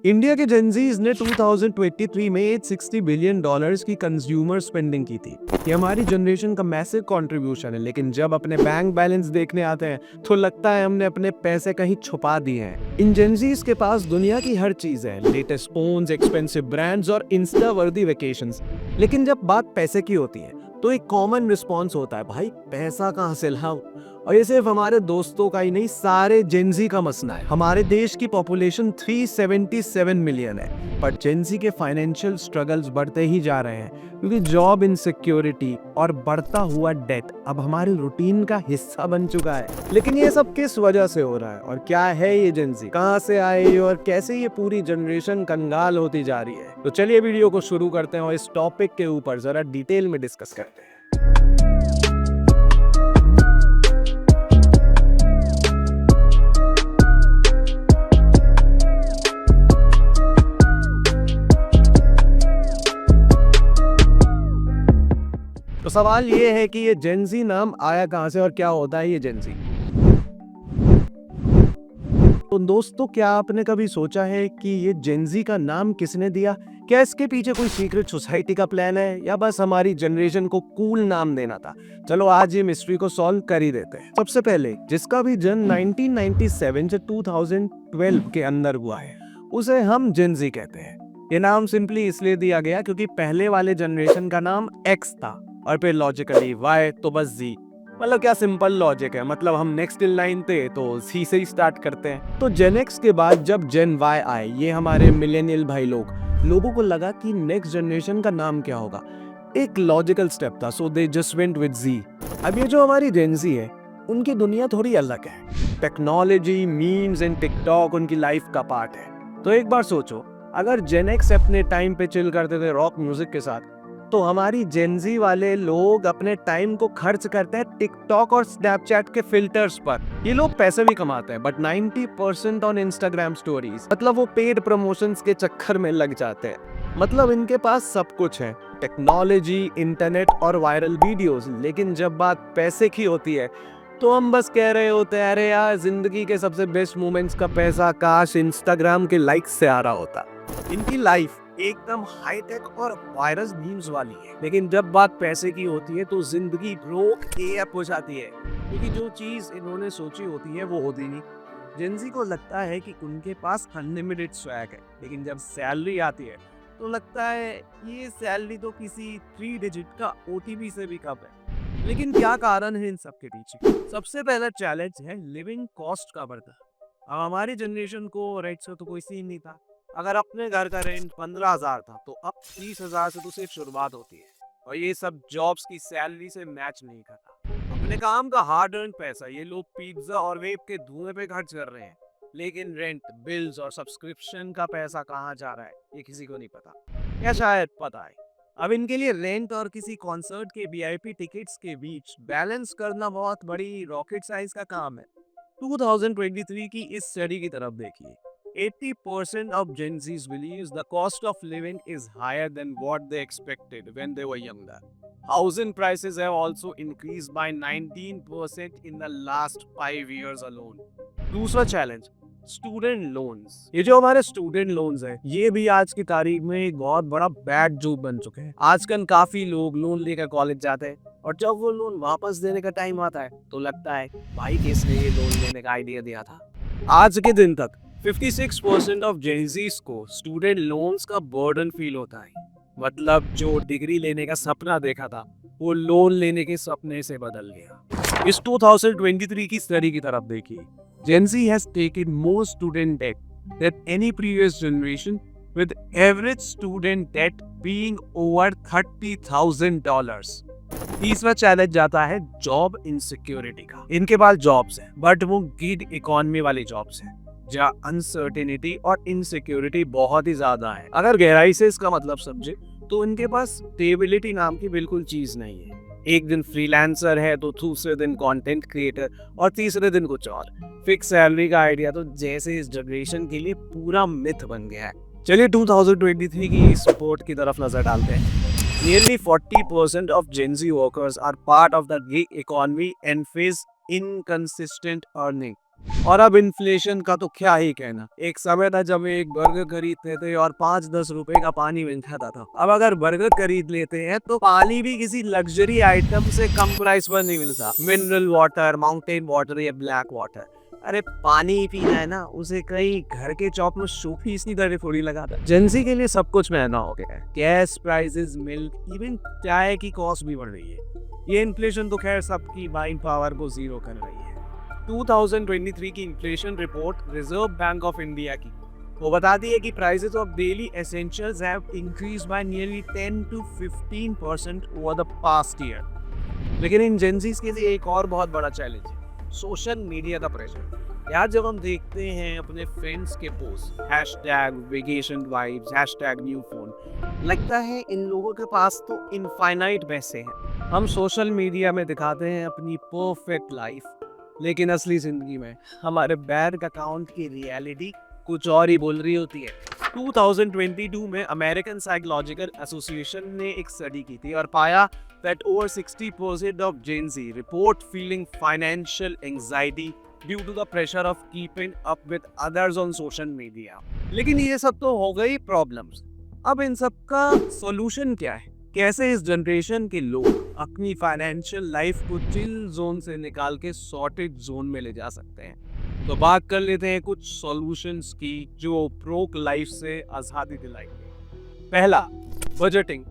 India के Gen Zs ने 2023 में $860 बिलियन की कंज्यूमर स्पेंडिंग की थी। ये हमारी जनरेशन का मैसिव कंट्रीब्यूशन है, लेकिन जब अपने बैंक बैलेंस देखने आते हैं तो लगता है हमने अपने पैसे कहीं छुपा दिए हैं। इन जेनजीज के पास दुनिया की हर चीज है, लेटेस्ट फोन्स, एक्सपेंसिव ब्रांड्स और इंस्टा वर्दी वेकेशंस। लेकिन जब बात पैसे की होती है तो एक कॉमन रिस्पॉन्स होता है, भाई पैसा कहाँ से लाऊं। और ये सिर्फ हमारे दोस्तों का ही नहीं, सारे जेनजी का मसला है। हमारे देश की पॉपुलेशन 377 मिलियन है, पर जेनजी के फाइनेंशियल स्ट्रगल्स बढ़ते ही जा रहे हैं, क्योंकि जॉब इनसिक्योरिटी और बढ़ता हुआ डेट अब हमारी रूटीन का हिस्सा बन चुका है। लेकिन ये सब किस वजह से हो रहा है, और क्या है ये जेनजी, कहाँ से आए ये, और कैसे ये पूरी जनरेशन कंगाल होती जा रही है। तो चलिए वीडियो को शुरू करते हैं और इस टॉपिक के ऊपर जरा डिटेल में डिस्कस करते हैं। तो सवाल ये है कि ये जेनजी नाम आया कहां से और क्या होता है ये जेनजी। तो दोस्तों, क्या आपने कभी सोचा है कि ये जेनजी का नाम किसने दिया? क्या इसके पीछे कोई सीक्रेट सोसाइटी का प्लान है, या बस हमारी जनरेशन को कूल नाम देना था? चलो आज ये मिस्ट्री को सॉल्व कर ही देते हैं। सबसे पहले, जिसका भी जन्म 1997 से 2012 के अंदर हुआ है, उसे हम जेनजी कहते हैं। ये नाम सिंपली इसलिए दिया गया क्योंकि पहले वाले जनरेशन का नाम एक्स था और फिर लॉजिकली वाई, तो बस जी। मतलब क्या सिंपल लॉजिक है, मतलब हम नेक्स्ट इन लाइन थे तो सी से ही स्टार्ट करते हैं। तो जेन एक्स के बाद जब जेन वाई आए, ये हमारे मिलेनियल भाई लोगों को लगा कि नेक्स्ट जनरेशन का नाम क्या होगा। एक लॉजिकल स्टेप था, सो दे जस्ट वेंट विद जी। अब ये जो हमारी जेनजी है, उनकी दुनिया थोड़ी अलग है। टेक्नोलॉजी, मीम्स एंड टिकटॉक उनकी लाइफ का पार्ट है। तो एक बार सोचो, अगर जेन एक्स अपने टाइम पे चिल करते थे रॉक म्यूजिक के साथ, तो हमारी जेनजी वाले लोग अपने टाइम को खर्च करते हैं टिकटॉक और स्नैपचैट के फिल्टर्स पर। ये लोग पैसे भी कमाते हैं, बट 90% ऑन इंस्टाग्राम स्टोरीज। मतलब वो पेड प्रमोशंस के चक्कर में लग जाते हैं। मतलब इनके पास सब कुछ है, टेक्नोलॉजी, इंटरनेट और वायरल वीडियोस। लेकिन जब बात पैसे की होती है तो हम बस कह रहे होते हैं, अरे यार, जिंदगी के सबसे बेस्ट मोमेंट्स का पैसा काश इंस्टाग्राम के लाइक्स से आ रहा होता। इनकी लाइफ एकदम हाईटेक और वायरस मीम्स वाली है, लेकिन जब बात पैसे की होती है तो जिंदगी ब्रोक एअप हो जाती है, क्योंकि जो चीज इन्होंने सोची होती है वो होती नहीं। जेनजी को लगता है कि उनके पास अनलिमिटेड स्वैग है, लेकिन जब सैलरी आती है तो लगता है ये सैलरी तो किसी 3 डिजिट का ओटीपी से भी कम है। लेकिन क्या कारण है इन सब के पीछे? सबसे पहला चैलेंज है लिविंग कॉस्ट का बढ़ना। अब हमारी जनरेशन को रेंट से तो कोई सीन नहीं था। अगर अपने घर का रेंट 15,000 था तो अब 30,000 से तो सिर्फ शुरुआत होती है, और ये सब जॉब्स की सैलरी से मैच नहीं करता। अपने काम का हार्ड अर्न पैसा ये लोग पिज्जा और वेब के धुएं पे खर्च कर रहे हैं, लेकिन रेंट, बिल्स और सब्सक्रिप्शन का पैसा कहाँ जा रहा है ये किसी को नहीं पता, या शायद पता है। अब इनके लिए रेंट और किसी कॉन्सर्ट के वीआईपी टिकट्स के बीच बैलेंस करना बहुत बड़ी रॉकेट साइज का काम है। 2023 की इस स्टडी की तरफ देखिए। 80% of Gen Zs believes the cost of living is higher than what they expected when they were younger. Housing prices have also increased by 19% in the last 5 years alone. दूसरा challenge, student loans. ये जो हमारे student loans है, ये भी आज की तारीख में एक बहुत बड़ा बैड जोक बन चुके हैं। आजकल काफी लोग लोन लेकर कॉलेज जाते हैं, और जब वो लोन वापस देने का टाइम आता है तो लगता है, भाई किसने ये लोन लेने का आइडिया दिया था। आज के दिन तक 56% ऑफ जेनजीज को स्टूडेंट लोन्स का बर्डन फील होता है। मतलब जो डिग्री लेने का सपना देखा था, वो लोन लेने के सपने से बदल गया। इस 2023 की स्टडी की तरफ देखिए। Gen Z has taken more student debt than any previous generation, with average student debt being over $30,000. तीसरा चैलेंज जाता है जॉब इनसिक्योरिटी का। इनके पास जॉब्स हैं, बट वो गिग इकोनॉमी वाली जॉब्स हैं, जहाँ अनसर्टेनिटी और इनसिक्योरिटी बहुत ही ज्यादा है। अगर गहराई से इसका मतलब समझे तो इनके पास स्टेबिलिटी नाम की बिल्कुल चीज नहीं है। एक दिन फ्रीलांसर है तो दूसरे दिन कंटेंट क्रिएटर, और तीसरे दिन कुछ और। फिक्स सैलरी का आइडिया तो जैसे इस जनरेशन के लिए पूरा मिथ बन गया है। चलिए 2023 की इस रिपोर्ट की तरफ नजर डालते हैं। Nearly 40% of Gen Z workers are part of the gig economy and face inconsistent earning. और अब इन्फ्लेशन का तो क्या ही कहना। एक समय था जब एक बर्गर खरीदते थे और 5-10 रुपए का पानी मिल जाता था। अब अगर बर्गर खरीद लेते हैं तो पानी भी किसी लग्जरी आइटम से कम प्राइस पर नहीं मिलता। मिनरल वाटर, माउंटेन वाटर या ब्लैक वाटर। अरे पानी ही पीना है ना, उसे कई घर के चौक में शोपीस की तरह थोड़ी लगाता। जेंजी के लिए सब कुछ महंगा हो गया है। गैस प्राइसेस, मिल्क, इवन चाय की कॉस्ट भी बढ़ रही है। ये इन्फ्लेशन तो खैर सबकी बाइंग पावर को जीरो कर रही है। 2023 की inflation report reserve bank of India की वो बताती है कि prices of daily essentials have increased by nearly 10 to 15% over the past year. लेकिन इन जेंजीज के लिए एक और बहुत बड़ा चैलेंज है, सोशल मीडिया का प्रेशर। यार जब हम देखते हैं अपने फ्रेंड्स के post #vacation vibes, #new phone, लगता है इन लोगों के पास तो इनफाइनाइट पैसे हैं। हम सोशल मीडिया में दिखाते हैं अपनी परफेक्ट लाइफ, लेकिन असली जिंदगी में हमारे बैंक अकाउंट की रियलिटी कुछ और ही बोल रही होती है। 2022 में अमेरिकन साइकोलॉजिकल एसोसिएशन ने एक स्टडी की थी और पाया that over 60% of Gen Z report feeling financial anxiety due to the pressure of keeping up with others on social media। लेकिन ये सब तो हो गई प्रॉब्लम्स। अब इन सब का सॉल्यूशन क्या है? कैसे इस जनरेशन के लोग अपनी फाइनेंशियल लाइफ को चिल जोन से निकाल के सॉर्टेड जोन में ले जा सकते हैं? तो बात कर लेते हैं कुछ सॉल्यूशंस की जो ब्रोक लाइफ से आज़ादी दिलाएंगे। पहला, बजटिंग।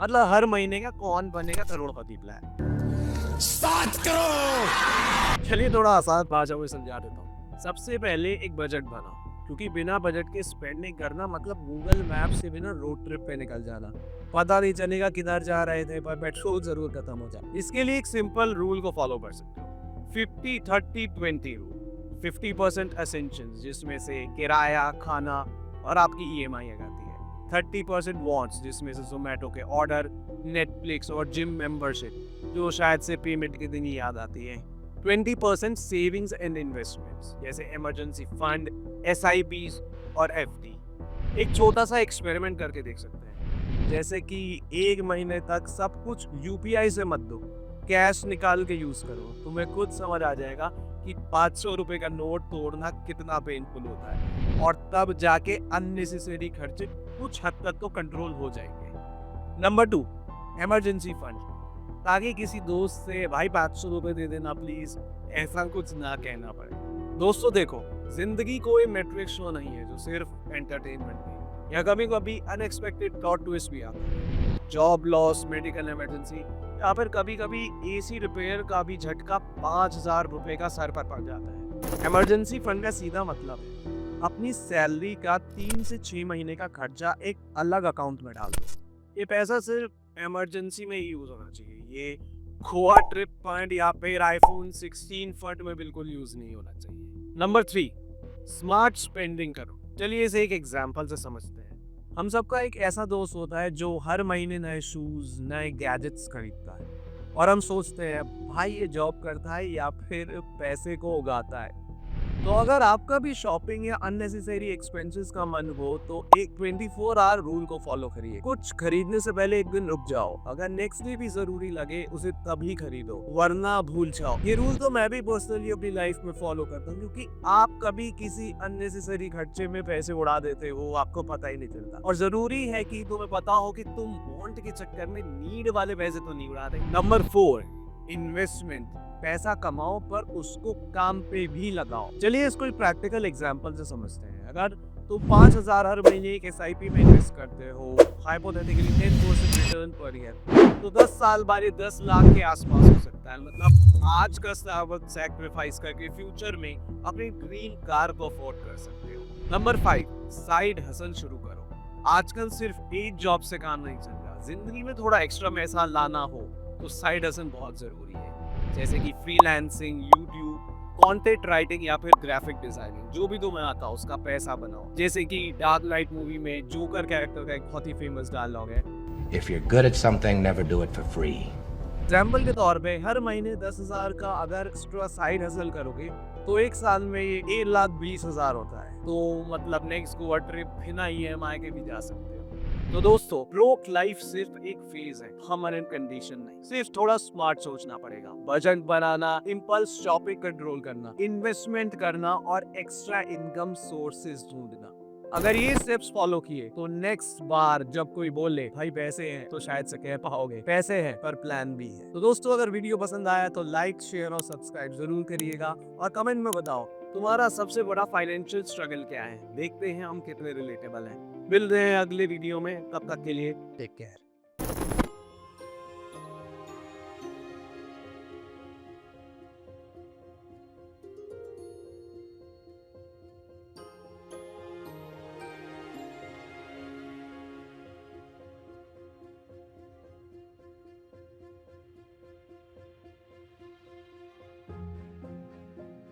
मतलब हर महीने का कौन बनेगा करोड़पति प्लान। 7 करोड़। चलिए थोड़ा आसान भाषा में समझा देता हूँ। सबसे पहले एक बजट बनाओ, क्योंकि बिना बजट के स्पेंडिंग करना मतलब गूगल मैप से बिना रोड ट्रिप पे निकल जाना। पता नहीं चलेगा किधर जा रहे थे पर पेट्रोल जरूर खत्म हो जाए। इसके लिए एक सिंपल रूल को फॉलो कर सकते हो, 50-30-20 रूल। 50% एसेंशियल्स, जिसमें से किराया, खाना और आपकी EMI आ जाती है। 30% वॉन्ट्स, जिसमें से जोमेटो के ऑर्डर, नेटफ्लिक्स और जिम मेंबरशिप, जो शायद से पेमेंट के दिन ही याद आती है। 20% सेविंग्स एंड इन्वेस्टमेंट्स, जैसे इमरजेंसी फंड, SIPs और FD। एक छोटा सा एक्सपेरिमेंट करके देख सकते हैं, जैसे कि 1 महीने तक सब कुछ UPI से मत दो, कैश निकाल के यूज करो। तुम्हें खुद समझ आ जाएगा कि 500 रुपए का नोट तोड़ना कितना पेनफुल होता है, और तब जाके अननेसेसरी खर्चे कुछ हद तक तो कंट्रोल हो जाएंगे। Number 2, emergency fund. ताकि किसी दोस्त से भाई 500 रुपए दे देना प्लीज, ऐसा कुछ ना कहना पड़े। दोस्तों देखो, जिंदगी कोई मैट्रिक्स शो नहीं है जो सिर्फ एंटरटेनमेंट है। या कभी कभी अनएक्सपेक्टेड प्लॉट ट्विस्ट भी आता है, जॉब लॉस, मेडिकल इमरजेंसी, या फिर कभी कभी AC रिपेयर का भी झटका 5000 रुपए का सर पर पड़ जाता है। इमरजेंसी फंड का सीधा मतलब है अपनी सैलरी का 3 से 6 महीने का खर्चा एक अलग अकाउंट में डाल दो। ये पैसा सिर्फ इमरजेंसी में ही यूज होना चाहिए। ये गोवा ट्रिप फंड या फिर iPhone 16 फंड में बिल्कुल यूज नहीं होना चाहिए। नंबर 3, स्मार्ट स्पेंडिंग करो। चलिए इसे एक एग्जांपल से समझते हैं। हम सबका एक ऐसा दोस्त होता है जो हर महीने नए शूज, नए गैजेट्स खरीदता है, और हम सोचते हैं भाई ये जॉब करता है या फिर पैसे को उगाता है। तो अगर आपका भी शॉपिंग या अननेसेसरी एक्सपेंसेस का मन हो तो एक 24 आवर रूल को फॉलो करिए। कुछ खरीदने से पहले एक दिन रुक जाओ, अगर नेक्स्ट डे भी जरूरी लगे उसे तभी खरीदो, वरना भूल जाओ। ये रूल तो मैं भी पर्सनली अपनी लाइफ में फॉलो करता हूँ, क्योंकि आप कभी किसी अननेसेसरी खर्चे में पैसे उड़ा देते हो, आपको पता ही नहीं चलता। और जरूरी है कि तुम्हें पता हो कि तुम वांट के चक्कर में नीड वाले पैसे तो नहीं उड़ा रहे। Number 4, investment. पैसा कमाओ पर उसको काम पे भी लगाओ। चलिए इसको एक प्रैक्टिकल एग्जांपल से समझते हैं। अगर तुम 5000 हर महीने एक SIP में इन्वेस्ट करते हो, हाइपोथेटिकली 10% रिटर्न पर ईयर, तो 10 साल बाद ये 10 लाख के आसपास हो सकता है। मतलब आज का वक्त सैक्रिफाइस करके फ्यूचर में अपनी ड्रीम कार को अफोर्ड कर सकते हो। नंबर 5, साइड हसल शुरू करो। आजकल सिर्फ एक जॉब से काम नहीं चलता। जिंदगी में थोड़ा एक्स्ट्रा पैसा लाना हो तो साइड हसल बहुत जरूरी है, जैसे कि फ्रीलांसिंग, यूट्यूब, कंटेंट राइटिंग या फिर ग्राफिक डिजाइनिंग। जो भी तुम्हें आता हो उसका पैसा बनाओ। जैसे कि डार्क नाइट मूवी में जोकर कैरेक्टर का एक बहुत ही फेमस डायलॉग है, If you're good at something, never do it for free. Example के तौर पे हर महीने 10,000 का अगर एक्स्ट्रा साइड हसल करोगे तो एक साल में ये 1,20,000 होता है। तो मतलब नेक्स्ट गोवा ट्रिप बिना EMI के भी जा सकते हो। तो दोस्तों ब्रोक लाइफ सिर्फ एक फेज है, परमानेंट कंडीशन नहीं। सिर्फ थोड़ा स्मार्ट सोचना पड़ेगा, बजट बनाना, इम्पल्स शॉपिंग कंट्रोल करना, इन्वेस्टमेंट करना और एक्स्ट्रा इनकम सोर्सेज ढूंढना। अगर ये स्टेप्स फॉलो किए तो नेक्स्ट बार जब कोई बोले भाई पैसे हैं, तो शायद से कह पाओगे पैसे हैं पर प्लान भी है। तो दोस्तों अगर वीडियो पसंद आया तो लाइक, शेयर और सब्सक्राइब जरूर करिएगा और कमेंट में बताओ तुम्हारा सबसे बड़ा फाइनेंशियल स्ट्रगल क्या है। देखते हैं हम कितने रिलेटेबल हैं। मिलते हैं अगले वीडियो में, तब तक के लिए टेक केयर।